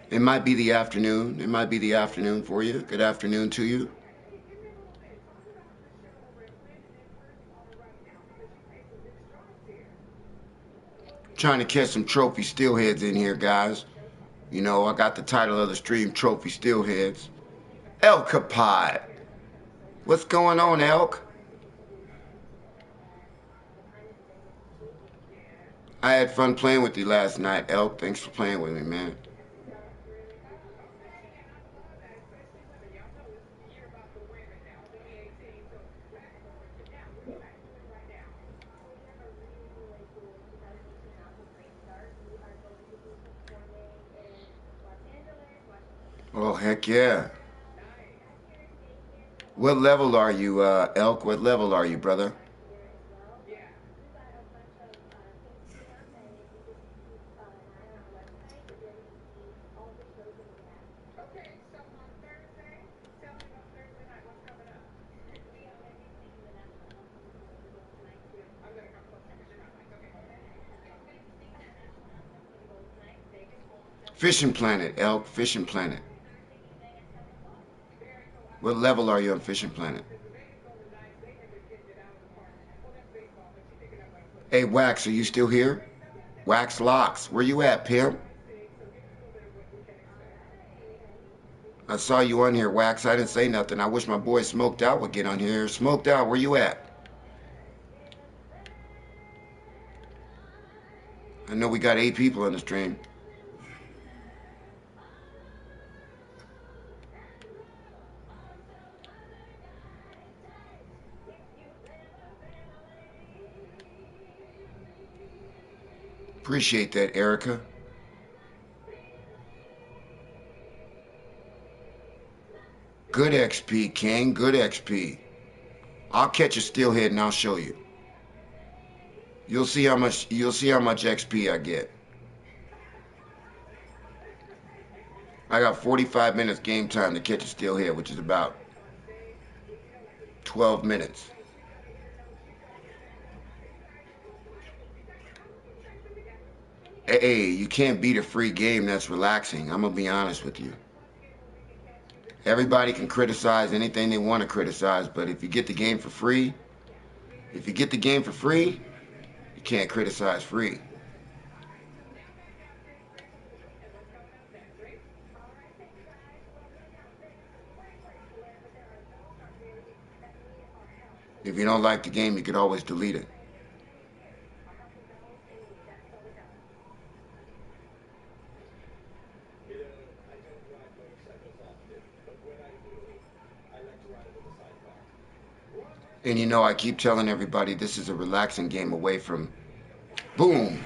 It congratulations might on be your the new afternoon. It might be the afternoon for you. Good afternoon to you. man. Give me a little bit. Talk about the show over at Flint, and then where you are right now, because you made some big strides here. Trying to catch some trophy steelheads in here, guys. You know, I got the title of the stream, Trophy Steelheads. Elkapod. What's going on, Elk? I had fun playing with you last night, Elk. Thanks for playing with me, man. Okay, and I love that, especially women. Y'all know this is the year about the women now, 2018. So fast forward to now. What are you guys doing right now? So we have a really cool 2018 awesome great start. We are going to be performing in Los Angeles, Washington, Oh, D.C., heck yeah. Nice. back here in Vegas. We're What also level are you, Elk? What level are you, brother? back here as well. But Yeah. we've got a bunch of things coming up, and if you just keep an eye on our website, you'll be able to see all the shows that we have. Okay, so on Fishing Planet, Elk. Fishing Planet. What level are you on Fishing Planet? Hey, Wax, are you still here? Wax Locks, where you at, pimp? I saw you on here, Wax. I didn't say nothing. I wish my boy Smoked Out would get on here. Smoked Out, where you at? I know we got 8 people on the stream. Appreciate that, Erica. Good XP, King. Good XP. I'll catch a steelhead and I'll show you. You'll see how much XP I get. I got 45 minutes game time to catch a steelhead, which is about 12 minutes. Hey, you can't beat a free game that's relaxing. I'm gonna be honest with you. Everybody can criticize anything they want to criticize, but if you get the game for free, you can't criticize free. If you don't like the game, you could always delete it. I don't ride motorcycles often, but when I do, I like to ride it with a sidecar. And you know, I keep telling everybody this is a relaxing game away from boom.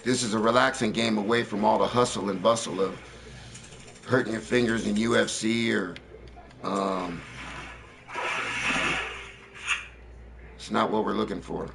This is a relaxing game away from all the hustle and bustle of hurting your fingers in UFC or it's not what we're looking for.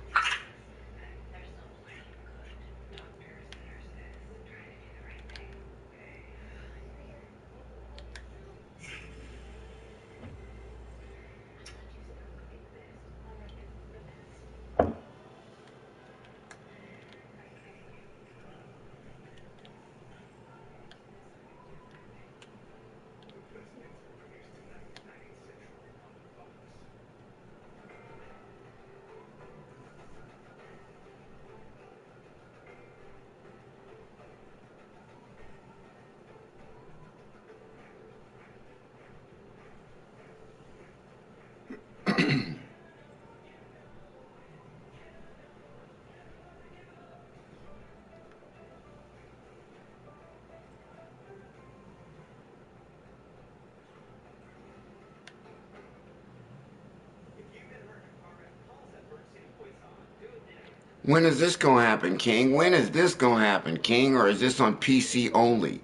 When is this gonna happen, King? When is this gonna happen, King? Or is this on PC only?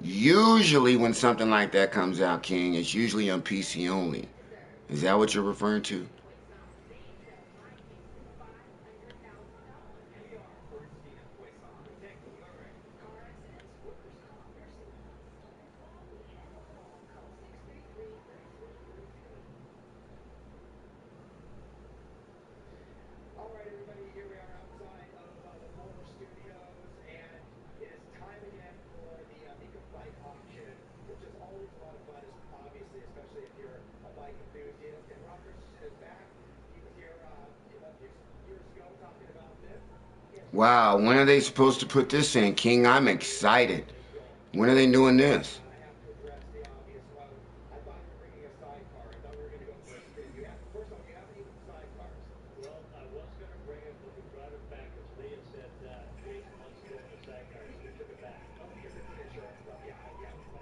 Usually when something like that comes out, King, it's usually on PC only. Is that what you're referring to? All right, everybody, here we are outside of the Moore Studios, and it is time again for the Mika bike auction, which is always a lot of fun, obviously, especially if you're a bike enthusiast. And Rutgers is back. He was here years ago talking about this. Wow, when are they supposed to put this in, King? I'm excited. When are they doing this? I have to address the obvious one. I thought you were bringing a sidecar. I thought we were going to go for a spin. First off, do you have any sidecars? Well, I was going to bring it, but we brought it back because Leah said Jason wants to go in the sidecar, so we took it back. Oh, because it's an insurance stuff. Yeah.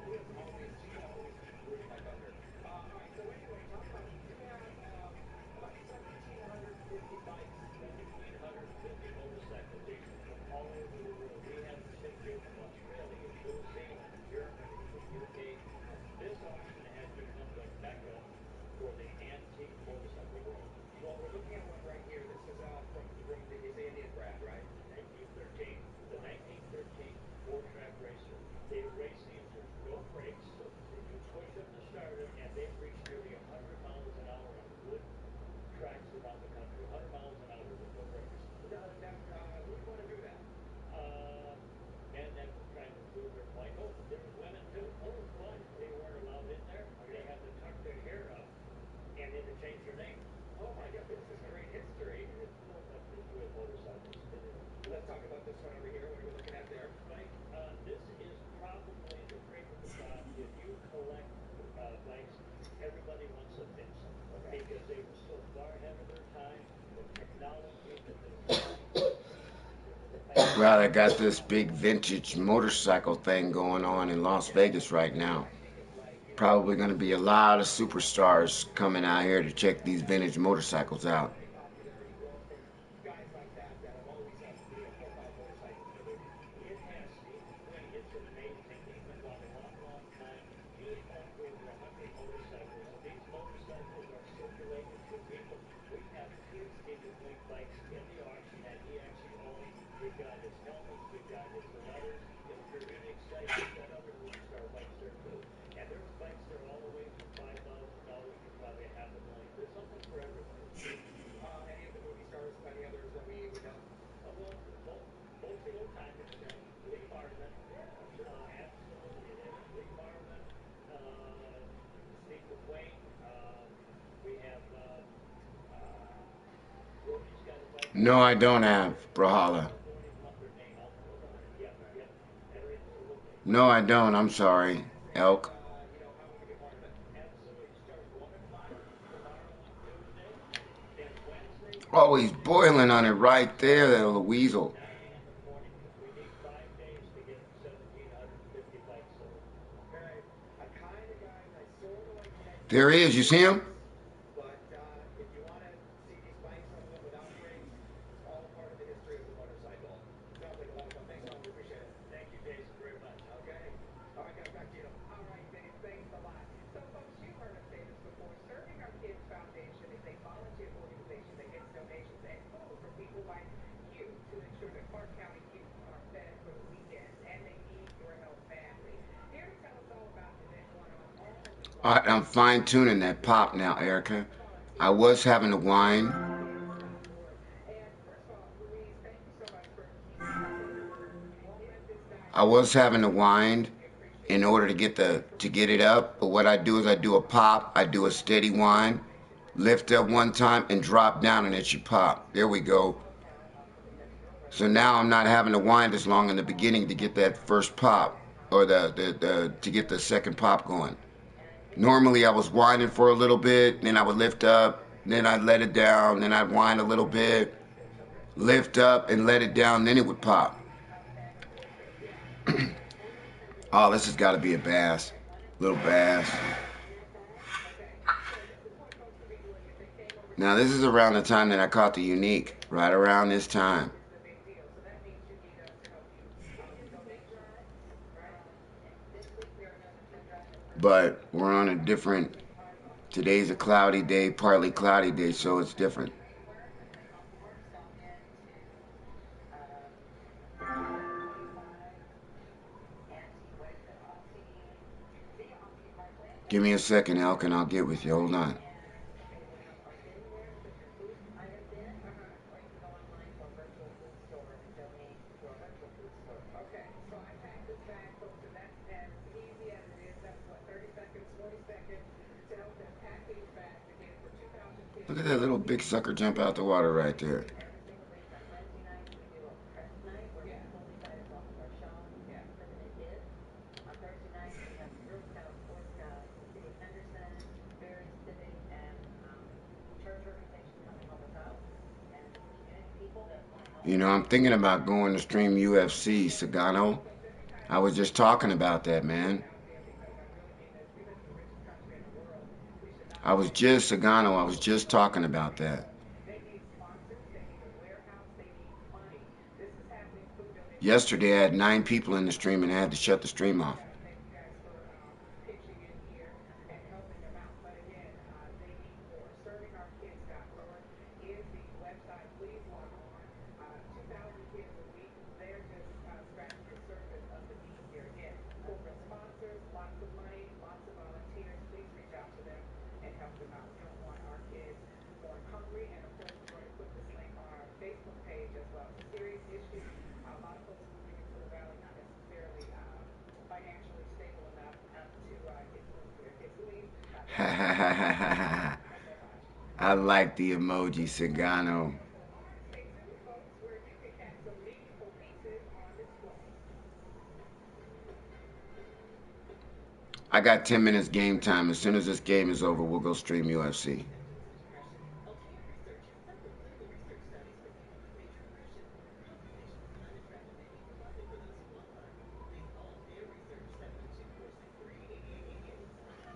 Leah's she's always ruining my thunder. All right, so anyway, talk about it. You have about 1,750 bikes. 1,750 motorcycles, Jason, from all over the world. We have them shipped here from Australia, New Zealand, Germany, Well, I got this big vintage motorcycle thing going on in Las Vegas right now. Probably going to be a lot of superstars coming out here to check these vintage motorcycles out. popularity growth from guys like that that have always had video profile motorcycles with it. It has, Steve McQueen. It's amazing. He's been gone a long, long time. He has owned over 100 motorcycles, and these motorcycles are circulating through people. We have his Steve McQueen bikes in the auction that he actually owns. We've got his helmets. We've got his leathers. And if you're really excited, he's got other movie star bikes there too. And there's bikes there all the way from $5,000 to probably a half a million. There's something for everybody. Any of the movie stars, any others that we would know? Well, most of the old timers, Lee Marvin, absolutely. Lee Marvin, Steve McQueen. We have Roby's got a bike out No, I there. don't have Brahala. Don't even up their name. I'll work on it. Yep, yep. Absolutely. No, I don't. I'm sorry, And, Elk. how we can be part of it. Absolutely. Starts 1 o'clock tomorrow on Tuesday. Then Wednesday, Oh, he's Thursday, boiling on it right there, that little weasel. 9 a.m. in the morning. We need 5 days to get 1,750 bikes sold. Okay. I kind of, guys, I sort of like that. There he is. You see him? But if you want to see these bikes, some of them without brakes, it's all a part of the history of the motorcycle. Sounds like a lot of fun. Thanks, Tom. We appreciate it. Thank you, Jason, very much. Okay. All right, guys, back to you. All right, Dave, thanks a lot. So, folks, you've heard us say this before. Serving Our Kids Foundation is a volunteer organization that gets donations and food from people like you to ensure that Clark County youth are fed for the weekends, and they need your help badly. Here to tell us all about it and one on all of the All right, I'm fine tuning that pop now, Erica. I was having to whine. kids.org. And first of all, Louise, thank you so much for keeping us in the word. Won't let this die I was having to whine We appreciate in order to get it up. But what I do is I do a pop, I do a steady whine, lift up one time and drop down, and it should pop. There we go. So now I'm not having to whine as long in the beginning to get that first pop, or the to get the second pop going. Normally I was whining for a little bit, then I would lift up, then I'd let it down, then I'd whine a little bit, lift up and let it down, then it would pop. Oh, this has got to be a bass. Little bass. Now this is around the time that I caught the unique. Right around this time. is a big deal. So that means you need us to help you with donations, right? This week we are another 10 drives. But we're on a different. Today's a cloudy day, partly cloudy day, so it's different. Give me a second, Elk, and I'll get with you. Hold on. Okay, so I packed this bag, folks, and that's as easy as it is. That was what, 30 seconds, 40 seconds to help them pack these bags again for 2,000 kids. Look at that little big sucker jump out the water right there. Every single week on Wednesday nights we do a press night where full recitals are shown. Limited bids. On Thursday nights we have Girl Scouts, Boy Scouts, the City of Henderson, various civic and church organizations come and help us out, and community people that want to help. You know, I'm thinking about going to stream UFC, Sagano. I was just talking about that, man. I was just talking about that. They need sponsors. They need a warehouse. They need money. This is happening. Food donations. Yesterday I had 9 people in the stream and I had to shut the stream off. Thank you guys for pitching in here and helping them out. But again, they need more. ServingOurKids.org is the website. Please log on. 2,000 kids a week. They're just scratching the surface of the need here. Again, corporate sponsors, lots of money, lots of volunteers. Please reach out to them and help them out. We don't want our kids going hungry. And of course, we're going to put this link on our Facebook page as well. It's a serious issue. A lot of folks moving into the valley, not necessarily financially stable enough to get food for their kids. Louise, I like the emoji, Sagano. stay tuned, folks, where you can catch some meaningful pieces on display. I got 10 minutes game time. As soon as this game is over, we'll go stream UFC.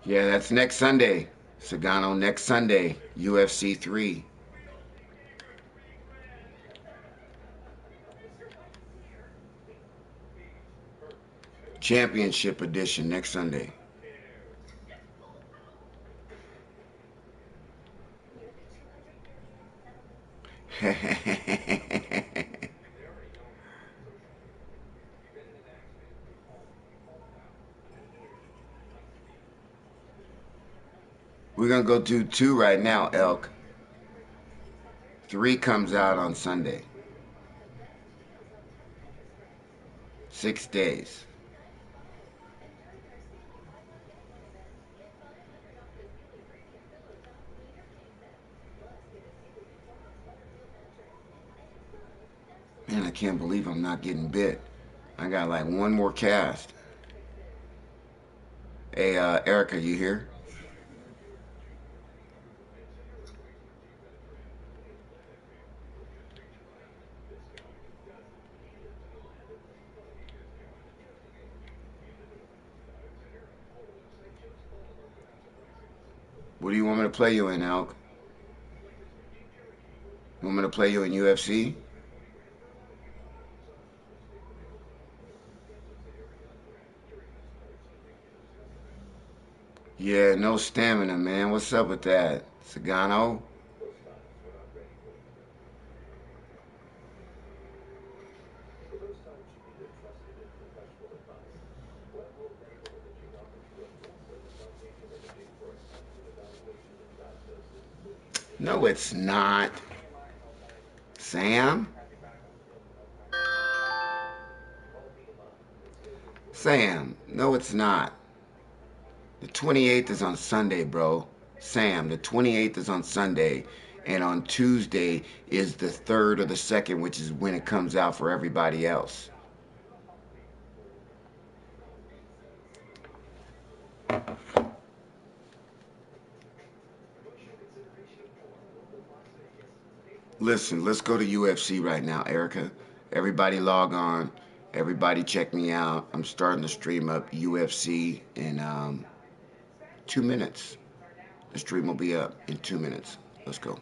Yeah, that's next Sunday. Sagano, next Sunday, UFC 3. Championship edition next Sunday. We're going to go do 2 right now, Elk. 3 comes out on Sunday. 6 days. Man, I can't believe I'm not getting bit. I got like one more cast. Hey, Erica, you here? What do you want me to play you in, Elk? You want me to play you in UFC? Yeah, no stamina, man. What's up with that? Sagano? No, it's not. Sam? Sam, no, it's not. The 28th is on Sunday, bro. Sam, the 28th is on Sunday. And on Tuesday is the 3rd or the 2nd, which is when it comes out for everybody else. Listen, let's go to UFC right now, Erica. Everybody log on. Everybody check me out. I'm starting to stream up UFC in 2 minutes. The stream will be up in 2 minutes. Let's go.